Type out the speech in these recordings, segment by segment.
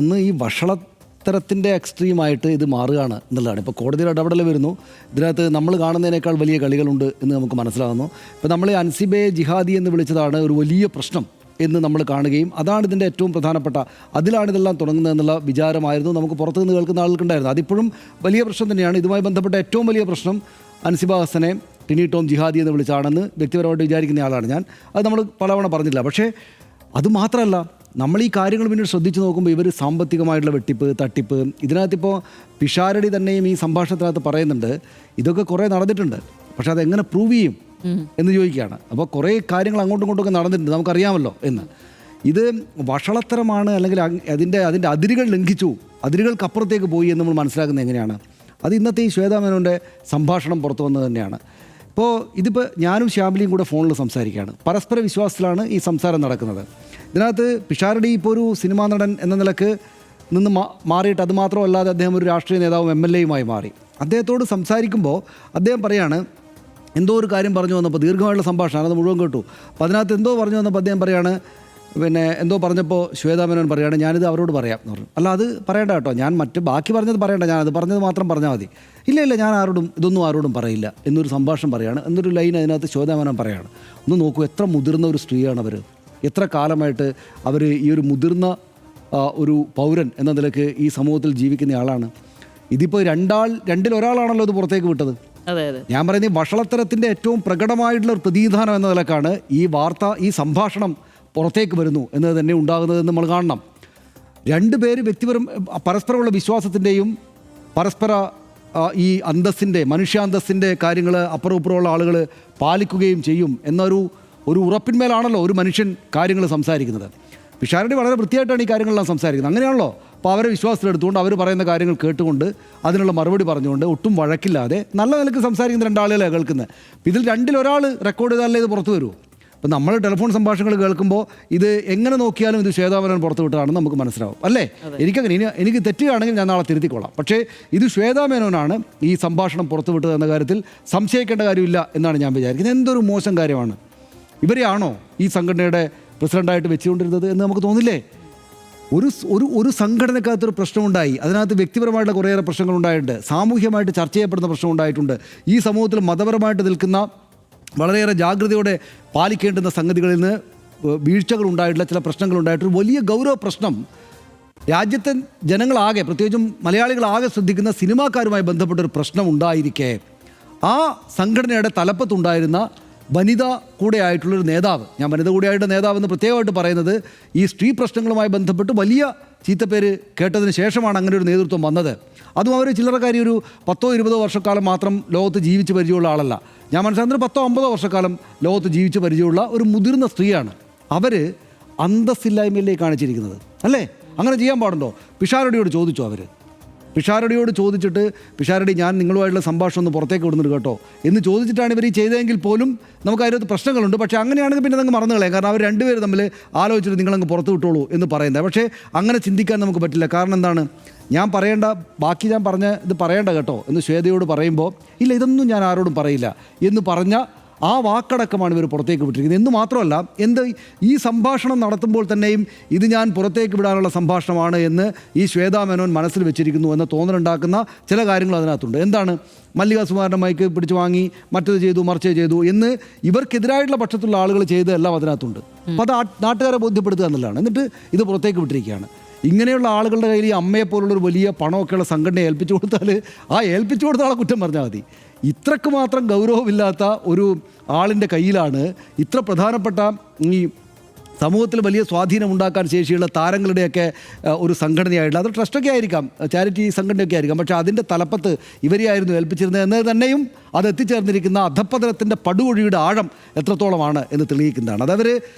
ഒന്ന് ഈ വഷളത്തരത്തിൻ്റെ എക്സ്ട്രീമായിട്ട് ഇത് മാറുകയാണ് എന്നുള്ളതാണ്. ഇപ്പോൾ കോടതിയിൽ ഇടപെടൽ വരുന്നു, ഇതിനകത്ത് നമ്മൾ കാണുന്നതിനേക്കാൾ വലിയ കളികളുണ്ട് എന്ന് നമുക്ക് മനസ്സിലാകുന്നു. ഇപ്പോൾ നമ്മൾ അൻസിബയെ ജിഹാദി എന്ന് വിളിച്ചതാണ് ഒരു വലിയ പ്രശ്നം എന്ന് നമ്മൾ കാണുകയും അതാണ് ഇതിൻ്റെ ഏറ്റവും പ്രധാനപ്പെട്ട, അതിലാണ് ഇതെല്ലാം തുടങ്ങുന്നതെന്നുള്ള വിചാരമായിരുന്നു നമുക്ക് പുറത്തു നിന്ന് കേൾക്കുന്ന ആൾക്കുണ്ടായിരുന്നു. അതിപ്പോഴും വലിയ പ്രശ്നം തന്നെയാണ്. ഇതുമായി ബന്ധപ്പെട്ട ഏറ്റവും വലിയ പ്രശ്നം അൻസിബ ഹസനെ ടിനി ടോം ജിഹാദി എന്ന് വിളിച്ചാണെന്ന് വ്യക്തിപരമായിട്ട് വിചാരിക്കുന്ന ആളാണ് ഞാൻ. അത് നമ്മൾ പലവണ പറഞ്ഞില്ല. പക്ഷേ അതുമാത്രമല്ല, നമ്മൾ ഈ കാര്യങ്ങൾ പിന്നീട് ശ്രദ്ധിച്ച് നോക്കുമ്പോൾ ഇവർ സാമ്പത്തികമായിട്ടുള്ള വെട്ടിപ്പ്, തട്ടിപ്പ്, ഇതിനകത്തിപ്പോൾ പിഷാരടി തന്നെയും ഈ സംഭാഷണത്തിനകത്ത് പറയുന്നുണ്ട് ഇതൊക്കെ കുറേ നടന്നിട്ടുണ്ട്, പക്ഷെ അതെങ്ങനെ പ്രൂവ് ചെയ്യും എന്ന് ചോദിക്കുകയാണ്. അപ്പോൾ കുറേ കാര്യങ്ങൾ അങ്ങോട്ടും ഇങ്ങോട്ടുമൊക്കെ നടന്നിട്ടുണ്ട്, നമുക്കറിയാമല്ലോ എന്ന്. ഇത് വഷളത്തരമാണ്, അല്ലെങ്കിൽ അതിൻ്റെ അതിരുകൾ ലംഘിച്ചു, അതിരുകൾക്കപ്പുറത്തേക്ക് പോയി എന്ന് നമ്മൾ മനസ്സിലാക്കുന്നത് എങ്ങനെയാണ്? അത് ഇന്നത്തെ ഈ ശ്വേതാ മേനോൻ്റെ സംഭാഷണം പുറത്തു വന്നത് തന്നെയാണ്. ഇപ്പോൾ ഇതിപ്പോൾ ഞാനും ശ്യാമിലിയും കൂടെ ഫോണിൽ സംസാരിക്കുകയാണ്, പരസ്പര വിശ്വാസത്തിലാണ് ഈ സംസാരം നടക്കുന്നത്. ഇതിനകത്ത് പിഷാരടി ഇപ്പോൾ ഒരു സിനിമാ നടൻ എന്ന നിലക്ക് നിന്ന് മാറിയിട്ട് അതുമാത്രമല്ലാതെ അദ്ദേഹം ഒരു രാഷ്ട്രീയ നേതാവും MLA-യുമായി മാറി. അദ്ദേഹത്തോട് സംസാരിക്കുമ്പോൾ അദ്ദേഹം പറയാണ്, എന്തോ ഒരു കാര്യം പറഞ്ഞു വന്നപ്പോൾ, ദീർഘമായുള്ള സംഭാഷണം, അത് മുഴുവൻ കേട്ടു. അപ്പോൾ അതിനകത്ത് എന്തോ പറഞ്ഞു വന്നപ്പോൾ അദ്ദേഹം പറയാണ്, പിന്നെ എന്തോ പറഞ്ഞപ്പോൾ ശ്വേതാ മേനോൻ പറയാണ്, ഞാനിത് അവരോട് പറയാം എന്ന് പറഞ്ഞു. അല്ല, അത് പറയണ്ട കേട്ടോ, ഞാൻ ബാക്കി പറഞ്ഞത് പറയണ്ട, ഞാനത് പറഞ്ഞത് മാത്രം പറഞ്ഞാൽ മതി. ഇല്ല ഞാൻ ഇതൊന്നും ആരോടും പറയില്ല എന്നൊരു സംഭാഷണം പറയാണ്. എന്നൊരു ലൈൻ അതിനകത്ത് ശ്വേതാ മേനോൻ പറയാണ്. ഒന്ന് നോക്കൂ, എത്ര മുതിർന്ന ഒരു സ്ത്രീയാണ് അവർ, എത്ര കാലമായിട്ട് അവർ ഈ ഒരു മുതിർന്ന ഒരു പൗരൻ എന്ന നിലയ്ക്ക് ഈ സമൂഹത്തിൽ ജീവിക്കുന്ന ആളാണ്. ഇതിപ്പോൾ രണ്ടിൽ ഒരാളാണല്ലോ ഇത് പുറത്തേക്ക് വിട്ടത്. ഞാൻ പറയുന്നത് വഷളത്തരത്തിൻ്റെ ഏറ്റവും പ്രകടമായിട്ടുള്ള ഒരു പ്രതിനിധാനം എന്ന നിലക്കാണ് ഈ വാർത്ത, ഈ സംഭാഷണം പുറത്തേക്ക് വരുന്നു എന്നത് തന്നെ ഉണ്ടാകുന്നതെന്ന് നമ്മൾ കാണണം. രണ്ടുപേര് പരസ്പരമുള്ള വിശ്വാസത്തിൻ്റെയും പരസ്പര ഈ അന്തസ്സിൻ്റെ, മനുഷ്യാന്തസ്സിൻ്റെ കാര്യങ്ങൾ അപ്പുറം ഇപ്പുറമുള്ള ആളുകൾ പാലിക്കുകയും ചെയ്യും എന്നൊരു ഉറപ്പിന്മേലാണല്ലോ ഒരു മനുഷ്യൻ കാര്യങ്ങൾ സംസാരിക്കുന്നത്. പിഷാരടി വളരെ വൃത്തിയായിട്ടാണ് ഈ കാര്യങ്ങളെല്ലാം സംസാരിക്കുന്നത്. അങ്ങനെയാണല്ലോ. അപ്പോൾ അവരെ വിശ്വാസത്തിലെടുത്തുകൊണ്ട് അവർ പറയുന്ന കാര്യങ്ങൾ കേട്ടുകൊണ്ട് അതിനുള്ള മറുപടി പറഞ്ഞുകൊണ്ട് ഒട്ടും വഴക്കില്ലാതെ നല്ല നിലക്ക് സംസാരിക്കുന്ന രണ്ടാളുകളെ കേൾക്കുന്നത്. ഇതിൽ രണ്ടിൽ ഒരാൾ റെക്കോർഡ് ചെയ്താലേ ഇത് പുറത്തു വരൂ. അപ്പോൾ നമ്മൾ ടെലിഫോൺ സംഭാഷണങ്ങൾ കേൾക്കുമ്പോൾ ഇത് എങ്ങനെ നോക്കിയാലും ഇത് ശ്വേതാ മേനോൻ പുറത്തു വിട്ടതാണെന്ന് നമുക്ക് മനസ്സിലാവും, അല്ലേ? എനിക്ക് തെറ്റുകയാണെങ്കിൽ ഞാൻ നാളെ തിരുത്തിക്കൊള്ളാം. പക്ഷേ ഇത് ശ്വേതാ മേനോനാണ് ഈ സംഭാഷണം പുറത്തു വിട്ടത് എന്ന കാര്യത്തിൽ സംശയിക്കേണ്ട കാര്യമില്ല എന്നാണ് ഞാൻ വിചാരിക്കുന്നത്. എന്തൊരു മോശം കാര്യമാണ്. ഇവരെയാണോ ഈ സംഘടനയുടെ പ്രസിഡൻ്റായിട്ട് വെച്ചുകൊണ്ടിരുന്നത് എന്ന് നമുക്ക് തോന്നില്ലേ? ഒരു സംഘടനക്കകത്തൊരു പ്രശ്നമുണ്ടായി, അതിനകത്ത് വ്യക്തിപരമായിട്ടുള്ള കുറേയേറെ പ്രശ്നങ്ങളുണ്ടായിട്ടുണ്ട്, സാമൂഹ്യമായിട്ട് ചർച്ച ചെയ്യപ്പെടുന്ന പ്രശ്നം ഉണ്ടായിട്ടുണ്ട്, ഈ സമൂഹത്തിൽ മതപരമായിട്ട് നിൽക്കുന്ന വളരെയേറെ ജാഗ്രതയോടെ പാലിക്കേണ്ടുന്ന സംഗതികളിൽ നിന്ന് വീഴ്ചകൾ ഉണ്ടായിട്ടുള്ള ചില പ്രശ്നങ്ങളുണ്ടായിട്ടൊരു വലിയ ഗൗരവ പ്രശ്നം രാജ്യത്തെ ജനങ്ങളാകെ, പ്രത്യേകിച്ചും മലയാളികളാകെ ശ്രദ്ധിക്കുന്ന സിനിമാക്കാരുമായി ബന്ധപ്പെട്ടൊരു പ്രശ്നം ഉണ്ടായിരിക്കെ ആ സംഘടനയുടെ തലപ്പത്തുണ്ടായിരുന്ന വനിത കൂടെ ആയിട്ടുള്ളൊരു നേതാവ്, ഞാൻ വനിത കൂടെയായിട്ട് നേതാവെന്ന് പ്രത്യേകമായിട്ട് പറയുന്നത് ഈ സ്ത്രീ പ്രശ്നങ്ങളുമായി ബന്ധപ്പെട്ട് വലിയ ചീത്തപ്പേര് കേട്ടതിന് ശേഷമാണ് അങ്ങനെ ഒരു നേതൃത്വം വന്നത്. അതും അവർ ചില്ലറക്കാരി ഒരു 10-20 വർഷക്കാലം മാത്രം ലോകത്ത് ജീവിച്ച് പരിചയമുള്ള ആളല്ല. ഞാൻ മനസ്സിലാക്കുന്നത് 10-50 വർഷക്കാലം ലോകത്ത് ജീവിച്ച് പരിചയമുള്ള ഒരു മുതിർന്ന സ്ത്രീയാണ്. അവർ അന്തസ്സില്ലായ്മയിലേ കാണിച്ചിരിക്കുന്നത്, അല്ലേ? അങ്ങനെ ചെയ്യാൻ പാടുണ്ടോ? പിഷാരടിയോട് ചോദിച്ചോ? പിഷാരടിയോട് ചോദിച്ചിട്ട്, പിഷാരടി ഞാൻ നിങ്ങളുമായിട്ടുള്ള സംഭാഷണം ഒന്ന് പുറത്തേക്ക് വിടുന്നുണ്ട് കേട്ടോ എന്ന് ചോദിച്ചിട്ടാണ് ഇവർ ഈ ചെയ്തതെങ്കിൽ പോലും നമുക്ക് അതിനകത്ത് പ്രശ്നങ്ങളുണ്ട്. പക്ഷേ അങ്ങനെയാണെങ്കിൽ പിന്നെ നിങ്ങൾ മറന്നു കളയാം. കാരണം അവർ രണ്ടുപേരും തമ്മിൽ ആലോചിച്ചിട്ട് നിങ്ങളങ്ങ് പുറത്ത് വിട്ടോളൂ എന്ന് പറയുന്നത്. പക്ഷേ അങ്ങനെ ചിന്തിക്കാൻ നമുക്ക് പറ്റില്ല. കാരണം എന്താണ്, ബാക്കി ഞാൻ ഇത് പറയേണ്ട കേട്ടോ എന്ന് ശ്വേതയോട് പറയുമ്പോൾ, ഇല്ല ഇതൊന്നും ഞാൻ ആരോടും പറയില്ല എന്ന് പറഞ്ഞ ആ വാക്കടക്കമാണ് ഇവർ പുറത്തേക്ക് വിട്ടിരിക്കുന്നത്. എന്ന് മാത്രമല്ല, ഈ സംഭാഷണം നടത്തുമ്പോൾ തന്നെയും ഇത് ഞാൻ പുറത്തേക്ക് വിടാനുള്ള സംഭാഷണമാണ് എന്ന് ഈ ശ്വേതാ മേനോൻ മനസ്സിൽ വെച്ചിരിക്കുന്നു എന്ന തോന്നലുണ്ടാക്കുന്ന ചില കാര്യങ്ങൾ അതിനകത്തുണ്ട്. എന്താണ്, മല്ലിക സുമാറിൻ്റെ മൈക്ക് പിടിച്ചു വാങ്ങി, മറ്റത് ചെയ്തു, മറിച്ച് ചെയ്തു എന്ന് ഇവർക്കെതിരായിട്ടുള്ള പക്ഷത്തുള്ള ആളുകൾ ചെയ്തതെല്ലാം അതിനകത്തുണ്ട്. അപ്പോൾ അത് നാട്ടുകാരെ ബോധ്യപ്പെടുത്തുക എന്നുള്ളതാണ്. എന്നിട്ട് ഇത് പുറത്തേക്ക് വിട്ടിരിക്കുകയാണ്. ഇങ്ങനെയുള്ള ആളുകളുടെ കയ്യിൽ ഈ അമ്മയെപ്പോലുള്ളൊരു വലിയ പണമൊക്കെയുള്ള സംഘടനയെ ഏൽപ്പിച്ചു കൊടുത്താൽ ഏൽപ്പിച്ചു കൊടുത്ത ആളെ കുറ്റം പറഞ്ഞാൽ മതി. ഇത്രക്ക് മാത്രം ഗൗരവമില്ലാത്ത ഒരു ആളിൻ്റെ കയ്യിലാണ് ഇത്ര പ്രധാനപ്പെട്ട ഈ സമൂഹത്തിൽ വലിയ സ്വാധീനം ഉണ്ടാക്കാൻ ശേഷിയുള്ള താരങ്ങളുടെയൊക്കെ ഒരു സംഘടനയായിട്ടുള്ള, അത് ട്രസ്റ്റൊക്കെ ആയിരിക്കാം, ചാരിറ്റി സംഘടനയൊക്കെ ആയിരിക്കാം, പക്ഷേ അതിൻ്റെ തലപ്പത്ത് ഇവരെയായിരുന്നു ഏൽപ്പിച്ചിരുന്നത് എന്ന് തന്നെയും അത് എത്തിച്ചേർന്നിരിക്കുന്ന അധപ്പതനത്തിൻ്റെ പടുകുഴിയുടെ ആഴം എത്രത്തോളമാണ് എന്ന് തെളിയിക്കുന്നതാണ്. അതവർ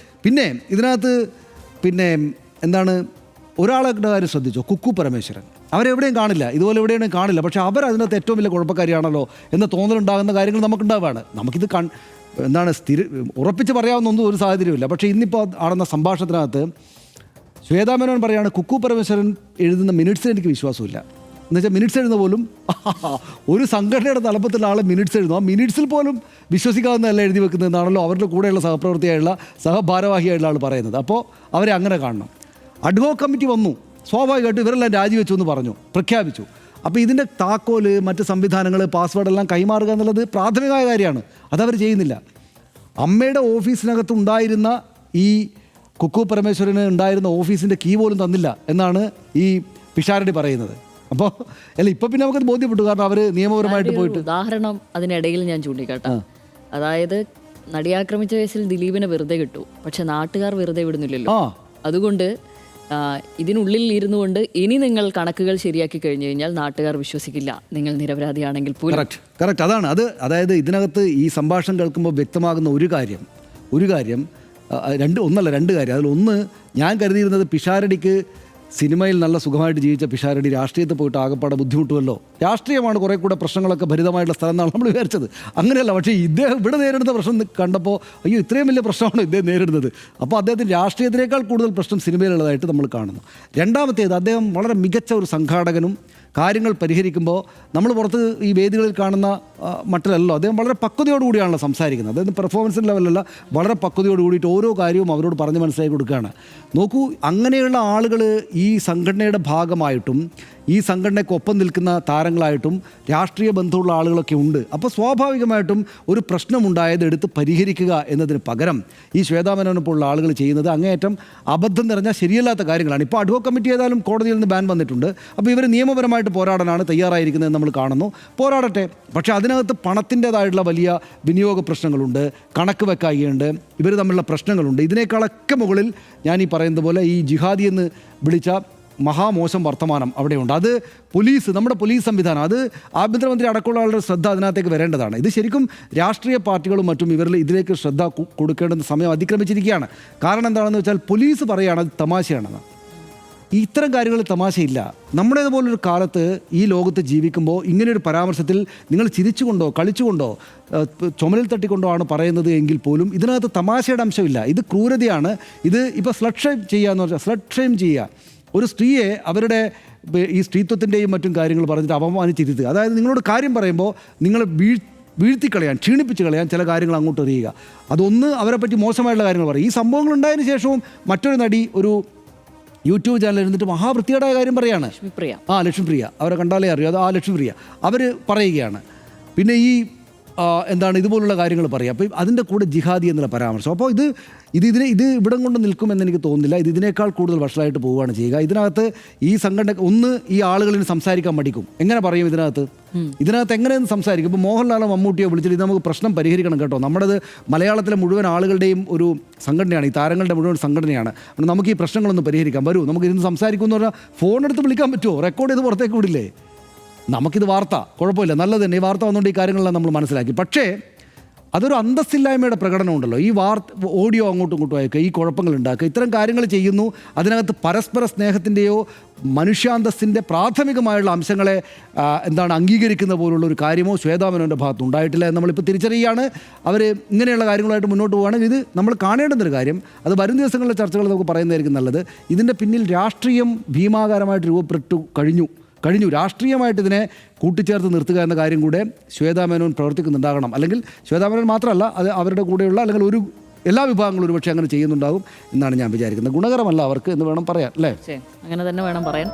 പിന്നെ ഇതിനകത്ത് എന്താണ്, ഒരാളുടെ കാര്യം ശ്രദ്ധിച്ചോ, കുക്കു പരമേശ്വരൻ. അവരെവിടെയും കാണില്ല, ഇതുപോലെ എവിടെയും കാണില്ല. പക്ഷേ അവരതിനകത്ത് ഏറ്റവും വലിയ കുഴപ്പക്കാരിയാണല്ലോ എന്ന തോന്നലുണ്ടാകുന്ന കാര്യങ്ങൾ നമുക്കുണ്ടാവുകയാണ്. നമുക്കിത് ഉറപ്പിച്ച് പറയാവുന്നൊന്നും ഒരു സാഹചര്യമില്ല. പക്ഷേ ഇന്നിപ്പോൾ ആടുന്ന സംഭാഷണത്തിനകത്ത് ശ്വേതാ മേനോൻ പറയുകയാണ്, കുക്കു പരമേശ്വരൻ എഴുതുന്ന മിനിറ്റ്സിൽ എനിക്ക് വിശ്വാസമില്ല. എന്നുവെച്ചാൽ മിനിറ്റ്സ് എഴുതുന്ന പോലും ഒരു സംഘടനയുടെ തലപ്പത്തുള്ള ആൾ മിനിറ്റ്സ് എഴുതുന്നു, ആ മിനിറ്റ്സിൽ പോലും വിശ്വസിക്കാവുന്നതല്ല എഴുതി വെക്കുന്നതെന്നാണല്ലോ അവരുടെ കൂടെയുള്ള സഹപ്രവർത്തിയായുള്ള സഹഭാരവാഹിയായുള്ള ആൾ പറയുന്നത്. അപ്പോൾ അവരെ അങ്ങനെ കാണണം. അഡ്ഹോക് കമ്മിറ്റി വന്നു, സ്വാഭാവികമായിട്ടും ഇവരെല്ലാം രാജിവെച്ചു എന്ന് പറഞ്ഞു, പ്രഖ്യാപിച്ചു. അപ്പോൾ ഇതിൻ്റെ താക്കോല്, മറ്റ് സംവിധാനങ്ങൾ, പാസ്വേഡെല്ലാം കൈമാറുക എന്നുള്ളത് പ്രാഥമികമായ കാര്യമാണ്. അതവർ ചെയ്യുന്നില്ല. അമ്മയുടെ ഓഫീസിനകത്ത് ഉണ്ടായിരുന്ന ഈ കുക്കു പരമേശ്വരന് ഉണ്ടായിരുന്ന ഓഫീസിൻ്റെ കീ പോലും തന്നില്ല എന്നാണ് ഈ പിഷാരടി പറയുന്നത്. അപ്പോൾ അല്ല, ഇപ്പം പിന്നെ നമുക്കത് ബോധ്യപ്പെട്ടു, കാരണം അവർ നിയമപരമായിട്ട് പോയിട്ട്. ഉദാഹരണം അതിനിടയിൽ ഞാൻ ചൂണ്ടിക്കാട്ടാം. അതായത് നടിയാക്രമിച്ച കേസിൽ ദിലീപിനെ വെറുതെ കിട്ടു, പക്ഷെ നാട്ടുകാർ വെറുതെ വിടുന്നില്ലല്ലോ. അതുകൊണ്ട് ഇതിനുള്ളിൽ ഇരുന്നു കൊണ്ട് ഇനി നിങ്ങൾ കണക്കുകൾ ശരിയാക്കി കഴിഞ്ഞു കഴിഞ്ഞാൽ നാട്ടുകാർ വിശ്വസിക്കില്ല നിങ്ങൾ നിരപരാധിയാണെങ്കിൽ പോലും. കറക്റ്റ് അതാണ്. അതായത് ഇതിനകത്ത് ഈ സംഭാഷണം കേൾക്കുമ്പോൾ വ്യക്തമാകുന്ന ഒരു കാര്യം രണ്ട് കാര്യം. അതിലൊന്ന്, ഞാൻ കരുതിയിരുന്നത് പിഷാരടിക്ക് സിനിമയിൽ നല്ല സുഖമായിട്ട് ജീവിച്ച പിഷാരടി രാഷ്ട്രീയത്തിൽ പോയിട്ട് ആകപ്പാടെ ബുദ്ധിമുട്ടുമല്ലോ, രാഷ്ട്രീയമാണ് കുറേ കൂടെ പ്രശ്നങ്ങളൊക്കെ ഭരിതമായിട്ടുള്ള സ്ഥലം എന്നാണ് നമ്മൾ വിചാരിച്ചത്. അങ്ങനെയല്ല. പക്ഷേ ഇദ്ദേഹം ഇവിടെ നേരിടുന്ന പ്രശ്നം കണ്ടപ്പോൾ അയ്യോ ഇത്രയും വലിയ പ്രശ്നമാണ് ഇദ്ദേഹം നേരിടുന്നത്. അപ്പോൾ അദ്ദേഹത്തിന് രാഷ്ട്രീയത്തിനേക്കാൾ കൂടുതൽ പ്രശ്നം സിനിമയിലുള്ളതായിട്ട് നമ്മൾ കാണുന്നു. രണ്ടാമത്തേത്, അദ്ദേഹം വളരെ മികച്ച ഒരു സംഘാടകനും കാര്യങ്ങൾ പരിഹരിക്കുമ്പോൾ നമ്മൾ പുറത്ത് ഈ വേദികളിൽ കാണുന്ന മട്ടിലല്ലോ, അദ്ദേഹം വളരെ പക്വതയോടുകൂടിയാണല്ലോ സംസാരിക്കുന്നത്. അദ്ദേഹം പെർഫോമൻസിൻ്റെ ലെവലല്ല, വളരെ പക്വതയോട് കൂടിയിട്ട് ഓരോ കാര്യവും അവരോട് പറഞ്ഞ് മനസ്സിലാക്കി കൊടുക്കുകയാണ്. നോക്കൂ, അങ്ങനെയുള്ള ആളുകൾ ഈ സംഘടനയുടെ ഭാഗമായിട്ടും ഈ സംഘടനയ്ക്കൊപ്പം നിൽക്കുന്ന താരങ്ങളായിട്ടും രാഷ്ട്രീയ ബന്ധമുള്ള ആളുകളൊക്കെ ഉണ്ട്. അപ്പോൾ സ്വാഭാവികമായിട്ടും ഒരു പ്രശ്നമുണ്ടായത് എടുത്ത് പരിഹരിക്കുക എന്നതിന് പകരം ഈ ശ്വേതാ മേനോനെ പോലുള്ള ആളുകൾ ചെയ്യുന്നത് അങ്ങേയറ്റം അബദ്ധം നിറഞ്ഞ ശരിയല്ലാത്ത കാര്യങ്ങളാണ്. ഇപ്പോൾ അഡ്വോ കമ്മിറ്റി ഏതായാലും കോടതിയിൽ നിന്ന് ബാൻ വന്നിട്ടുണ്ട്. അപ്പോൾ ഇവർ നിയമപരമായിട്ട് പോരാടാനാണ് തയ്യാറായിരിക്കുന്നത് നമ്മൾ കാണുന്നു. പോരാടട്ടെ. പക്ഷേ അതിനകത്ത് പണത്തിൻ്റേതായിട്ടുള്ള വലിയ വിനിയോഗ പ്രശ്നങ്ങളുണ്ട്, കണക്ക് വെക്കായിയുണ്ട്, ഇവർ തമ്മിലുള്ള പ്രശ്നങ്ങളുണ്ട്. ഇതിനേക്കാളൊക്കെ മുകളിൽ ഞാൻ ഈ പറയുന്നത് പോലെ ഈ ജിഹാദി എന്ന് വിളിച്ച മഹാമോശം വർത്തമാനം അവിടെയുണ്ട്. അത് നമ്മുടെ പോലീസ് സംവിധാനം, അത് ആഭ്യന്തരമന്ത്രി അടക്കമുള്ള ആളുടെ ശ്രദ്ധ അതിനകത്തേക്ക് വരേണ്ടതാണ്. ഇത് ശരിക്കും രാഷ്ട്രീയ പാർട്ടികളും മറ്റും ഇതിലേക്ക് ശ്രദ്ധ കൊടുക്കേണ്ടുന്ന സമയം അതിക്രമിച്ചിരിക്കുകയാണ്. കാരണം എന്താണെന്ന് വെച്ചാൽ പോലീസ് പറയുകയാണ് അത് തമാശയാണെന്ന്. ഇത്തരം കാര്യങ്ങൾ തമാശയില്ല. നമ്മുടേതുപോലൊരു കാലത്ത് ഈ ലോകത്ത് ജീവിക്കുമ്പോൾ ഇങ്ങനെയൊരു പരാമർശത്തിൽ നിങ്ങൾ ചിരിച്ചുകൊണ്ടോ കളിച്ചുകൊണ്ടോ ചുമലിൽ തട്ടിക്കൊണ്ടോ ആണ് പറയുന്നത് എങ്കിൽ പോലും ഇതിനകത്ത് തമാശയുടെ അംശമില്ല. ഇത് ക്രൂരതയാണ്. ഇത് ഇപ്പോൾ സ്ലട്ട് ഷെയിം ചെയ്യുക എന്ന് പറഞ്ഞാൽ സ്ലട്ട് ഷെയിം ചെയ്യുക, ഒരു സ്ത്രീയെ അവരുടെ ഈ സ്ത്രീത്വത്തിൻ്റെയും മറ്റും കാര്യങ്ങൾ പറഞ്ഞിട്ട് അപമാനിച്ചിരുത്തുക. അതായത് നിങ്ങളോട് കാര്യം പറയുമ്പോൾ നിങ്ങൾ വീഴ്ത്തിക്കളയാൻ, ക്ഷീണിപ്പിച്ച് കളയാൻ ചില കാര്യങ്ങൾ അങ്ങോട്ട് എറിയുക. അതൊന്ന് അവരെപ്പറ്റി മോശമായിട്ടുള്ള കാര്യങ്ങൾ പറയും. ഈ സംഭവങ്ങൾ ഉണ്ടായതിനു ശേഷവും മറ്റൊരു നടി ഒരു യൂട്യൂബ് ചാനലിൽ ഇരുന്നിട്ട് മഹാവൃത്തികേടായ കാര്യം പറയുകയാണ്. ലക്ഷ്മിപ്രിയ, അവരെ കണ്ടാലേ അറിയാം, അത് ലക്ഷ്മിപ്രിയ അവർ പറയുകയാണ്. പിന്നെ ഈ ഇതുപോലുള്ള കാര്യങ്ങൾ പറയുക. അപ്പോൾ അതിൻ്റെ കൂടെ ജിഹാദി എന്നുള്ള പരാമർശം. അപ്പോൾ ഇത് ഇവിടം കൊണ്ട് നിൽക്കുമെന്ന് എനിക്ക് തോന്നുന്നില്ല. ഇതിനേക്കാൾ കൂടുതൽ വഷളായിട്ട് പോവുകയാണ് ചെയ്യുക. ഇതിനകത്ത് ഈ സംഘടന ഈ ആളുകളിന് സംസാരിക്കാൻ മടിക്കും. എങ്ങനെ പറയും ഇതിനകത്ത് എങ്ങനെയെന്ന് സംസാരിക്കും? ഇപ്പോൾ മോഹൻലാലോ മമ്മൂട്ടിയോ വിളിച്ചിട്ട് ഇത് നമുക്ക് പ്രശ്നം പരിഹരിക്കണം കേട്ടോ, നമ്മുടേത് മലയാളത്തിലെ മുഴുവൻ ആളുകളുടെയും ഒരു സംഘടനയാണ്, ഈ താരങ്ങളുടെ മുഴുവൻ സംഘടനയാണ്, നമുക്ക് ഈ പ്രശ്നങ്ങളൊന്നും പരിഹരിക്കാം, വരൂ നമുക്ക് ഇരുന്ന് സംസാരിക്കുമെന്ന് പറഞ്ഞാൽ ഫോണെടുത്ത് വിളിക്കാൻ പറ്റുമോ? റെക്കോർഡ് ചെയ്ത് പുറത്തേക്ക് വിടില്ലേ? നമുക്കിത് വാർത്ത കുഴപ്പമില്ല, നല്ലത് തന്നെ, ഈ വാർത്ത വന്നുകൊണ്ട് ഈ കാര്യങ്ങളെല്ലാം നമ്മൾ മനസ്സിലാക്കി. പക്ഷേ അതൊരു അന്തസ്സില്ലായ്മയുടെ പ്രകടനമുണ്ടല്ലോ. ഈ ഓഡിയോ അങ്ങോട്ടും ഇങ്ങോട്ടും അയക്കുക, ഈ കുഴപ്പങ്ങൾ ഉണ്ടാക്കുക, ഇത്തരം കാര്യങ്ങൾ ചെയ്യുന്നു. അതിനകത്ത് പരസ്പര സ്നേഹത്തിൻ്റെയോ മനുഷ്യാന്തസ്സിൻ്റെ പ്രാഥമികമായുള്ള അംശങ്ങളെ അംഗീകരിക്കുന്ന പോലുള്ള ഒരു കാര്യമോ ശ്വേതാ മേനോൻ്റെ ഭാഗത്ത് ഉണ്ടായിട്ടില്ല എന്ന് നമ്മളിപ്പോൾ തിരിച്ചറിയുകയാണ്. അവർ ഇങ്ങനെയുള്ള കാര്യങ്ങളായിട്ട് മുന്നോട്ട് പോവുകയാണെങ്കിൽ ഇത് നമ്മൾ കാണേണ്ടുന്നൊരു കാര്യം. അത് വരും ദിവസങ്ങളിലെ ചർച്ചകൾ നമുക്ക് പറയുന്നതായിരിക്കും നല്ലത്. ഇതിൻ്റെ പിന്നിൽ രാഷ്ട്രീയം ഭീമാകാരമായിട്ട് രൂപപ്പെട്ടു കഴിഞ്ഞു. രാഷ്ട്രീയമായിട്ട് ഇതിനെ കൂട്ടിച്ചേർത്ത് നിർത്തുക എന്ന കാര്യം കൂടെ ശ്വേതാ മേനോൻ പ്രവർത്തിക്കുന്നുണ്ടാകണം. അല്ലെങ്കിൽ ശ്വേതാ മേനോൻ മാത്രമല്ല, അത് അവരുടെ കൂടെയുള്ള അല്ലെങ്കിൽ എല്ലാ വിഭാഗങ്ങളും ഒരുപക്ഷെ അങ്ങനെ ചെയ്യുന്നുണ്ടാകും എന്നാണ് ഞാൻ വിചാരിക്കുന്നത്. ഗുണകരമല്ല അവർക്ക് എന്ന് വേണം പറയാൻ, അല്ലേ? അങ്ങനെ തന്നെ വേണം പറയാൻ.